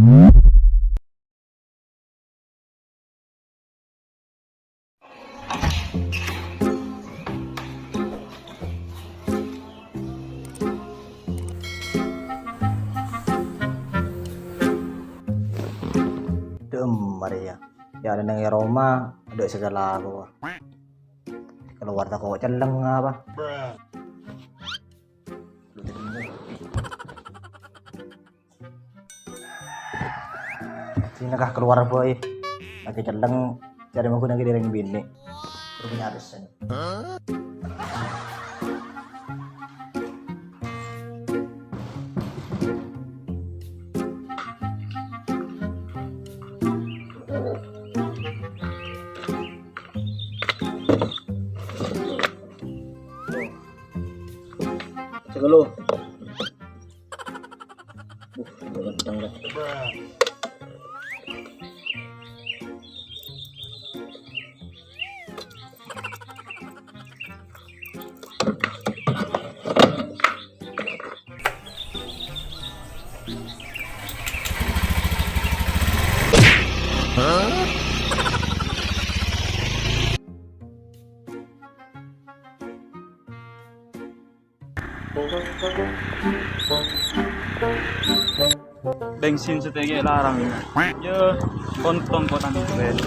Maria. Ya ada nang Roma, ada segala aku. Keluar tak kok celeng apa? Sini kah keluar boy. Lagi celeng cari mau lagi dereng bini. Terus nyaris. Segelo. Ganteng dah. Bensin setengah larang ya kontong kota di bed.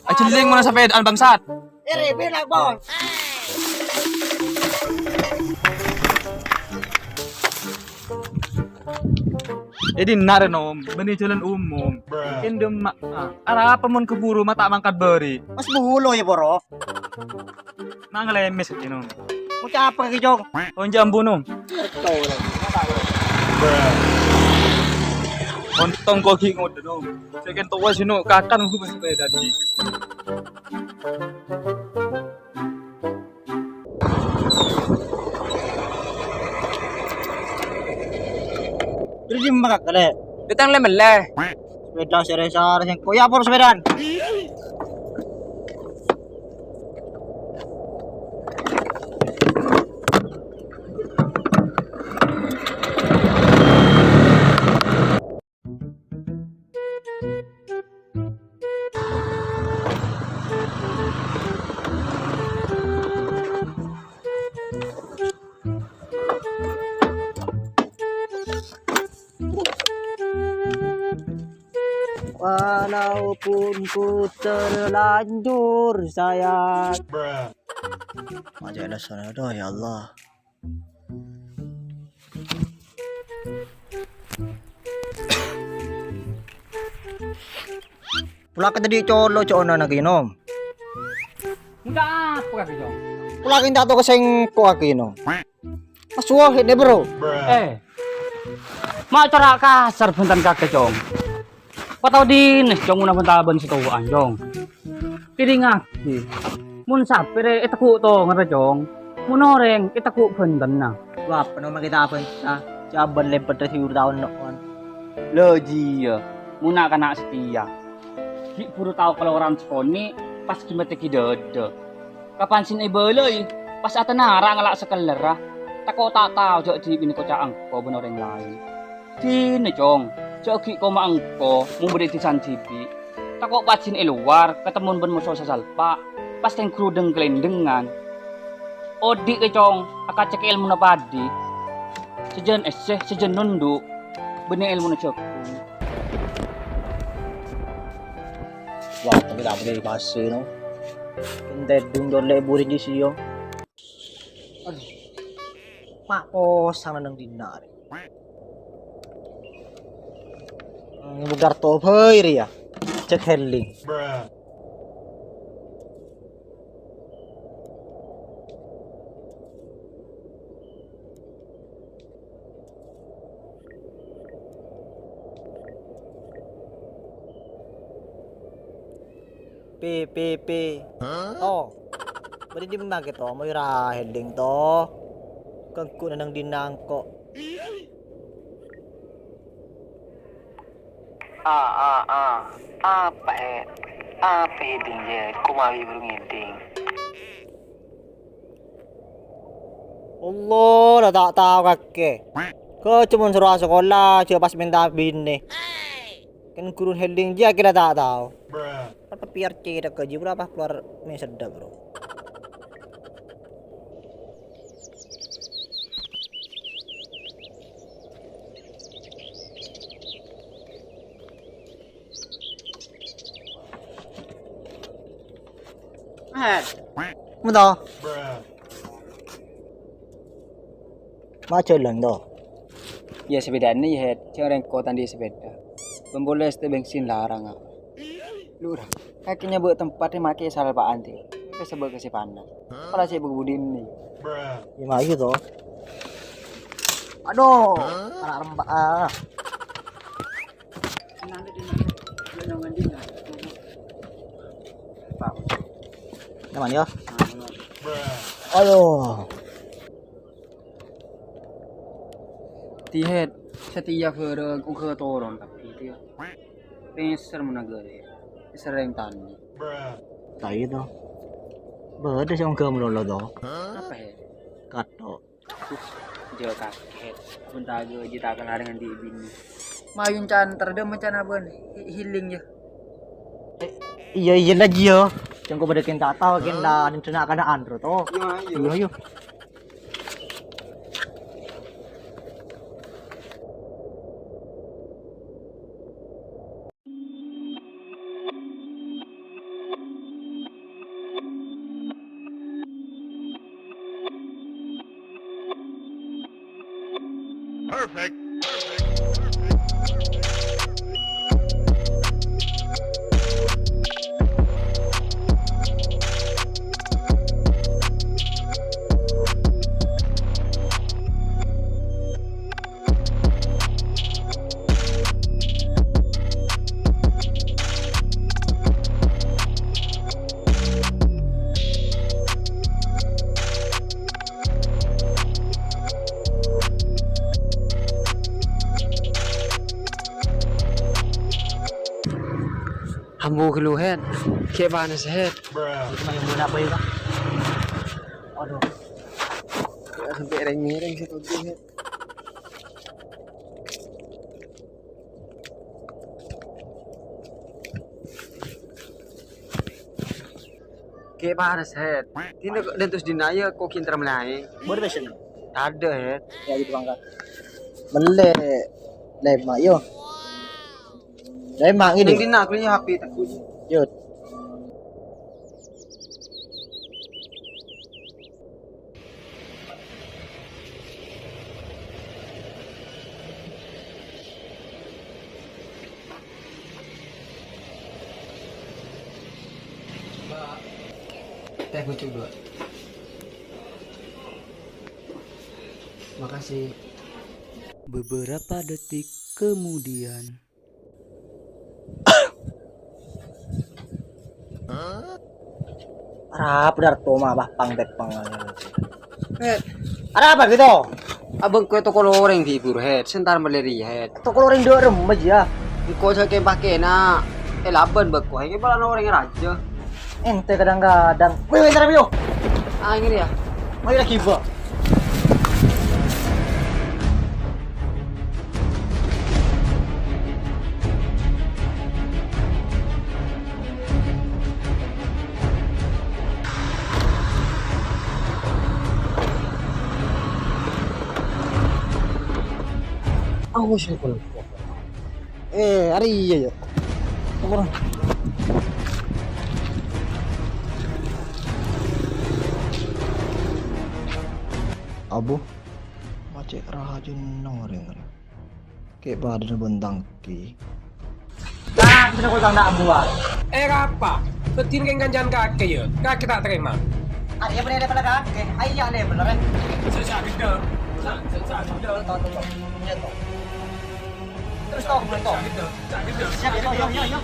Aciling mo na sa pedaan bangsat. Bilang bos. Jadi narin om, bani jalan umum. Indem ara apa mon keburu mata mangkat beri. Mas bulo ya boro. Nangalemes kino. Mau apa ke jong? On jambu nom. Kontong ko kingot nom. Second to was sino kakan ko sa peda di. Jadi di makakale. Ditang lemele. Sepeda seresar yang koya por sepedaan. Walaupun ku terlanjur sayang. Majalah sana doh ya Allah. Pula ka tadi colo na naginom. Enggak apa kaki jong. Pula ka tato kasing ko akinom. Masuwahit eh bro. Mak cara kasar bentan kakek jong. Patau dinis jong muna bentaban sa tuwaan jong. Piringaki. Mun sapire itaku to ngara jong. Munoreng itaku bentan na. Wah, penuh kita apa? Caban lempar dari tahun nokon. Loji ya. Muna kana setia. Di puro tao kalau orang sekoni pas kimete kidodo. Kapan sin iboloy? Pas atanara ngalak sekelera. Tako tak tahu jok di ini kocak angko benoreng lain. Dine jong. Jogi ko maangko mumbudi di sanjibi. Tako pacin luar ketemu ben musuh sasalpa. Pas teng krudeng gelendengan. Odi ke cong akan cek ilmu na padi. Sejen sejen nunduk. Benih ilmu na cok. Wah, tapi tak boleh bahasa no. Kita dung dole burin di siyo. Aduh. Mak sana nang dinar. Bugar to bhai ria. Cek helling. P. Oh. Bari di mga to, mo ira heading to. Kag kuna nang dinangko. Apa heading ya? Kumawi burung heading. Allah, dah tak tahu kakek. Kau cuma suruh sekolah, coba pas minta bini. Kan guru heading dia kira tak tahu. Apa biar cerita ke berapa keluar ini sedap bro. Betul. Macam lang do. Ya sepeda ini ya, jangan rengkotan di sepeda. Pemboleh es bensin larang ah. Lurah, kakinya buat tempatnya makai salpaan ti. Tapi sebab kasih panas. Kalau saya berbudin nih. Ya mah gitu. Aduh, anak rembak ah. Naman ya? Aduh. Tihet, setiap hari aku ke turun tapi itu ya. Peser menagari, sering tani. Tayo do. Bada siyang gamlo lo do. Apa ya? Kato. Jauh kaget. Bentar gue jita akan dengan di bini. Mayun canter dia macam apa nih? Healing ya. Iya lagi yo. Yang ko badakin tataw kin da nintuna ka na andro to. Iya. Perfect. Hambu keluhan, kayak mana sehat? Itu mah yang muna pa yun. Aduh. Sampai reng-reng sa pagbuhat. Kayak mana sehat? Tindak dan terus dinaya kok kintra melai. Boleh ba siya? Ada het. Ya gitu bangka. Mele. Lema yo. Lema Ini ini. dinak ni HP takut. Yun. Teh kucing dua. Makasih. Beberapa detik kemudian. Harap dar to mah bah pangdek pang. Het, Ada apa gitu? abang ko to koloreng di bur het, sentar maleri het. To kalau ring dua rem aja. Iko sa kay pakai na elaban ba ko, hay pala na orang raja. Ente kadang-kadang. Wih, ntar yo. Ah ini ya. May lagi ba? Aku sih kalau. Hari iya ya. Turun. Abu, macet raja noreng. Kayak badan bentang ki. Nah, bisa kau tanda abu ah. Apa? Betin kan jangan kaki ya, kaki tak terima. Ada yang benar pada kakek. Ayah ada benar. Sejak kita, sejak kita, Terus tahu belum tahu. sejak kita. Siap, yo.